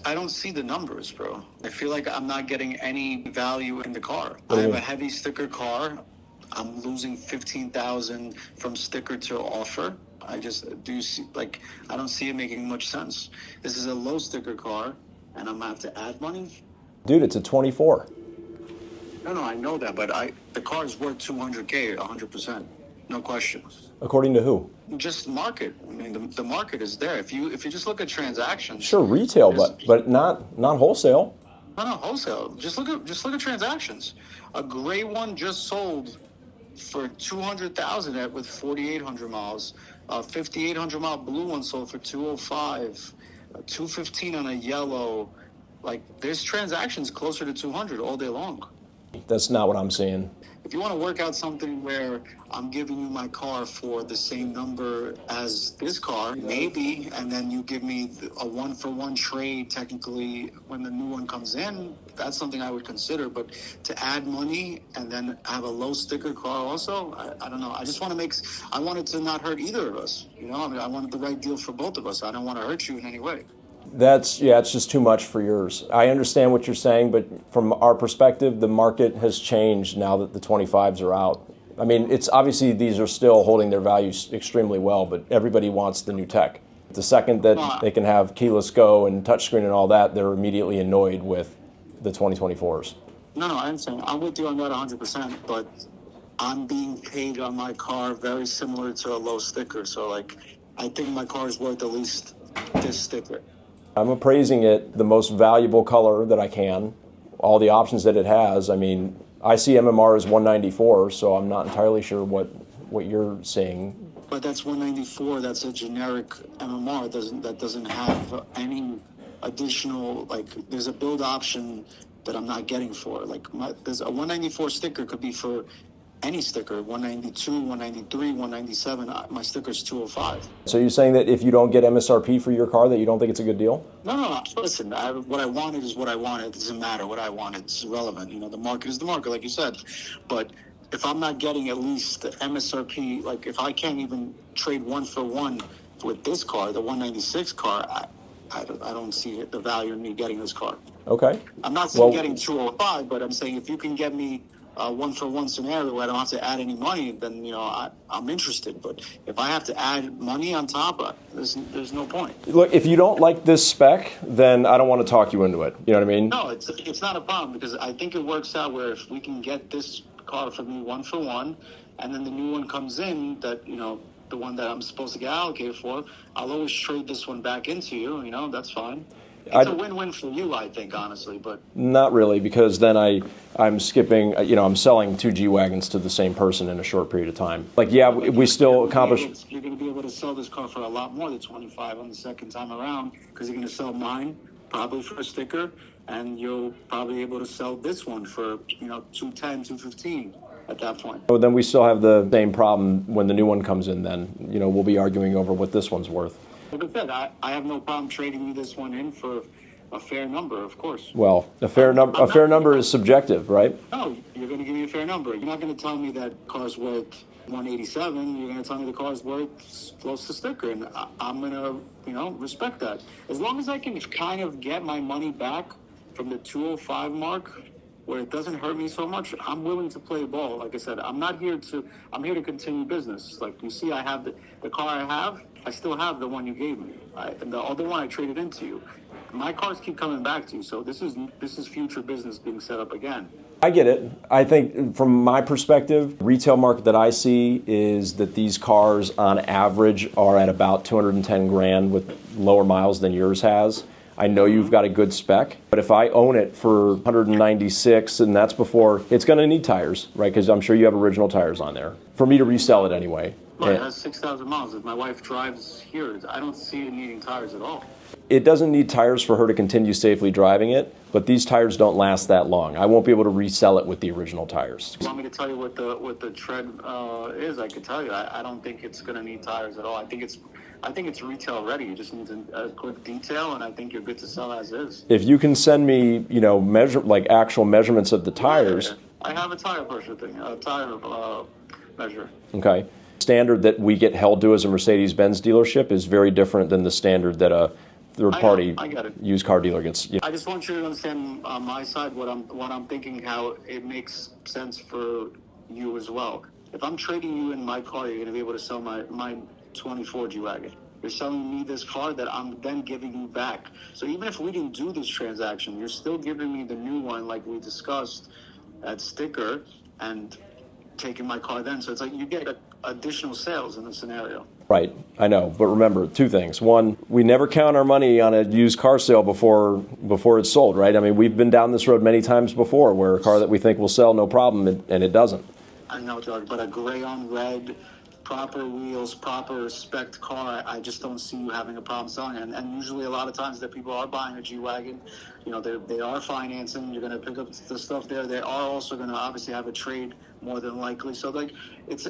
I don't see the numbers, bro. I feel like I'm not getting any value in the car. I have a heavy sticker car. I'm losing 15,000 from sticker to offer. I just do see, like, I don't see it making much sense. This is a low sticker car, and I'm gonna have to add money. Dude, it's a 24. No, I know that, but the car is worth 200K, 100%, no question. According to who? Just market. I mean, the market is there. If you just look at transactions. Sure, retail, but not wholesale. No, wholesale. Just look at transactions. A gray one just sold for 200,000 with 4,800 miles. 5,800 mile blue one sold for 205. 215 on a yellow. Like, there's transactions closer to 200 all day long. That's not what I'm seeing. If you want to work out something where I'm giving you my car for the same number as this car, maybe, and then you give me a one-for-one trade technically when the new one comes in, that's something I would consider. But to add money and then have a low sticker car also, I don't know. I just want to I want it to not hurt either of us. You know, I mean, I wanted the right deal for both of us. I don't want to hurt you in any way. It's just too much for yours. I understand what you're saying, but from our perspective, the market has changed now that the 25s are out. I mean, it's obviously these are still holding their values extremely well, but everybody wants the new tech. The second that they can have keyless go and touchscreen and all that, they're immediately annoyed with the 2024s. No, I understand. I'm with you on that 100%, but I'm being paid on my car very similar to a low sticker. So, like, I think my car is worth at least this sticker. I'm appraising it the most valuable color that I can, all the options that it has. I mean, I see MMR as 194, so I'm not entirely sure what you're seeing. But that's 194. That's a generic MMR. That doesn't have any additional, like, there's a build option that I'm not getting for. Like, there's a 194 sticker could be for any sticker, 192, 193, 197. My sticker's 205. So you're saying that if you don't get MSRP for your car, that you don't think it's a good deal? No. Listen, what I wanted is what I wanted. It doesn't matter what I wanted. It's irrelevant. You know, the market is the market, like you said. But if I'm not getting at least the MSRP, like if I can't even trade one for one with this car, the 196 car, I don't see the value in me getting this car. Okay. I'm not saying getting 205, but I'm saying if you can get me one-for-one scenario where I don't have to add any money, then, you know, I'm interested. But if I have to add money on top, there's no point. Look, if you don't like this spec, then I don't want to talk you into it. You know what I mean? No, it's not a problem, because I think it works out where if we can get this car for me one-for-one, and then the new one comes in that, you know, the one that I'm supposed to get allocated for, I'll always trade this one back into you. You know, that's fine. It's a win-win for you, I think, honestly, but not really, because then I'm skipping. You know, I'm selling 2 G-Wagons to the same person in a short period of time. Like, yeah, we still accomplish. You're going to be able to sell this car for a lot more than 25 on the second time around, because you're going to sell mine probably for a sticker, and you'll probably be able to sell this one for, you know, 210, 215 at that point. So then we still have the same problem when the new one comes in. Then, you know, we'll be arguing over what this one's worth. Like I said, I have no problem trading you this one in for a fair number, of course. Well, a fair number is subjective, right? No, you're going to give me a fair number. You're not going to tell me that car's worth 187. You're going to tell me the car's worth close to sticker, and I'm going to, you know, respect that. As long as I can kind of get my money back from the 205 mark, where it doesn't hurt me so much, I'm willing to play ball. Like I said, I'm here to continue business. Like, you see, I have the car I have. I still have the one you gave me, and the other one I traded into you. My cars keep coming back to you, so this is future business being set up again. I get it. I think from my perspective, retail market that I see is that these cars on average are at about 210 grand with lower miles than yours has. I know you've got a good spec, but if I own it for 196, and that's before, it's going to need tires, right? Because I'm sure you have original tires on there. For me to resell it anyway. Well, it has 6,000 miles. If my wife drives here, I don't see it needing tires at all. It doesn't need tires for her to continue safely driving it, but these tires don't last that long. I won't be able to resell it with the original tires. You want me to tell you what the tread is? I can tell you. I don't think it's going to need tires at all. I think it's retail ready. You just need a quick detail, and I think you're good to sell as is. If you can send me, you know, actual measurements of the tires. Yeah. I have a tire pressure thing, a tire measure. Okay. Standard that we get held to as a Mercedes-Benz dealership is very different than the standard that a third-party I get it. used car dealer gets. I just want you to understand on my side what I'm thinking, how it makes sense for you as well. If I'm trading you in my car, you're going to be able to sell my 24 G-Wagon. You're selling me this car that I'm then giving you back. So even if we didn't do this transaction, you're still giving me the new one like we discussed at sticker and taking my car then. So it's like you get additional sales in this scenario. Right, I know, but remember two things. One, we never count our money on a used car sale before it's sold, right? I mean, we've been down this road many times before where a car that we think will sell no problem and it doesn't. I know, Doug, but a gray on red, proper wheels, proper spec car, I just don't see you having a problem selling it. And usually a lot of times that people are buying a G-Wagon, you know, they are financing, you're going to pick up the stuff there. They are also going to obviously have a trade more than likely. So like, it's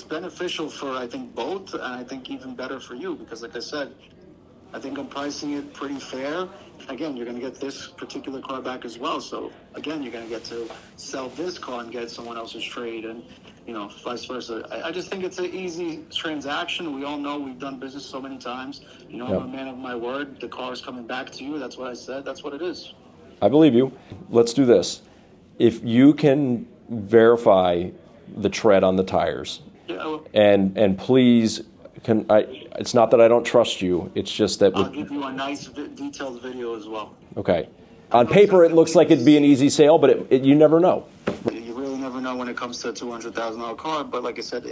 beneficial for, I think, both, and I think even better for you because like I said, I think I'm pricing it pretty fair. Again, you're going to get this particular car back as well. So, again, you're going to get to sell this car and get someone else's trade and, you know, vice versa. I just think it's an easy transaction. We all know we've done business so many times. You know, I'm a man of my word. The car is coming back to you. That's what I said. That's what it is. I believe you. Let's do this. If you can verify the tread on the tires, and please... it's not that I don't trust you. It's just that... I'll give you a nice detailed video as well. Okay. On paper, it looks like it'd be an easy sale, but you never know. You really never know when it comes to a $200,000 car, but like I said,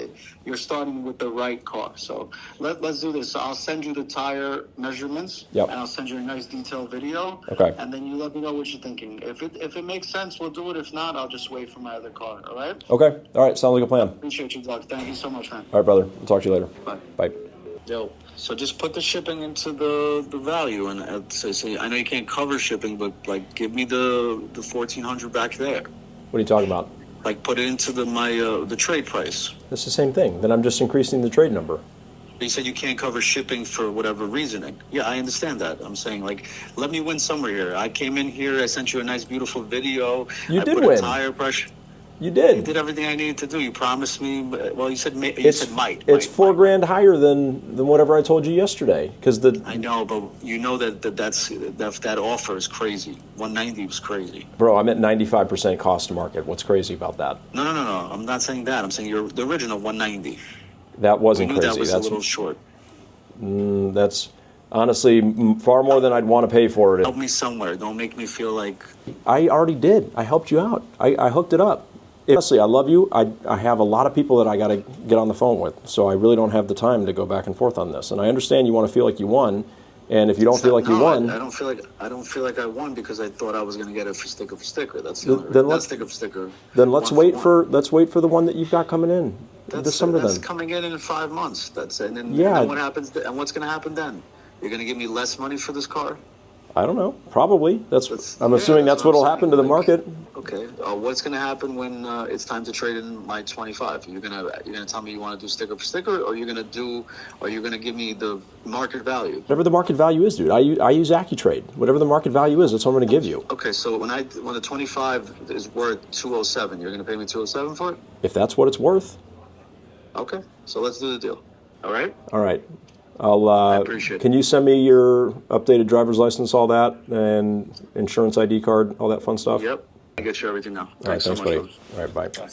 you're starting with the right car. So let's do this. So I'll send you the tire measurements, and I'll send you a nice detailed video, and then you let me know what you're thinking. If it makes sense, we'll do it. If not, I'll just wait for my other car, all right? Okay. All right. Sounds like a plan. Appreciate you, Doug. Thank you so much, man. All right, brother. I'll talk to you later. Bye. Bye. Yo, so just put the shipping into the value, and say I know you can't cover shipping, but like give me the 1,400 back there. What are you talking about? Like put it into the trade price. It's the same thing. Then I'm just increasing the trade number. You said you can't cover shipping for whatever reasoning. Yeah, I understand that. I'm saying like let me win somewhere here. I came in here. I sent you a nice, beautiful video. You did put win. A tire pressure. You did. I did everything I needed to do. You promised me. Well, you said might. It's $4,000 higher than whatever I told you yesterday. I know, but you know that offer is crazy. 190 was crazy. Bro, I'm at 95% cost to market. What's crazy about that? No. I'm not saying that. I'm saying the original 190. That wasn't crazy. That was a little short. That's honestly far more than I'd want to pay for it. Help me somewhere. Don't make me feel like... I already did. I helped you out. I hooked it up. Honestly, I love you. I have a lot of people that I got to get on the phone with, so I really don't have the time to go back and forth on this. And I understand you want to feel like you won, and if you don't feel like you won... I don't feel like I won because I thought I was going to get it for sticker. That's sticker for sticker. Then let's wait for the one that you've got coming in. That's coming in 5 months. That's it. And then what happens? And what's going to happen then? You're going to give me less money for this car? I don't know. Probably. I'm assuming that's what'll happen to the market. Okay. What's going to happen when it's time to trade in my 25? You're gonna tell me you want to do sticker for sticker, or you're going to give me the market value? Whatever the market value is, dude. I use AccuTrade. Whatever the market value is, that's what I'm going to give you. Okay. So when the 25 is worth 207, you're going to pay me 207 for it? If that's what it's worth. Okay. So let's do the deal. All right. All right. I appreciate it. Can you send me your updated driver's license, all that, and insurance ID card, all that fun stuff? Yep. I get you everything now. All right, thanks, so much, buddy. All right, bye. Bye.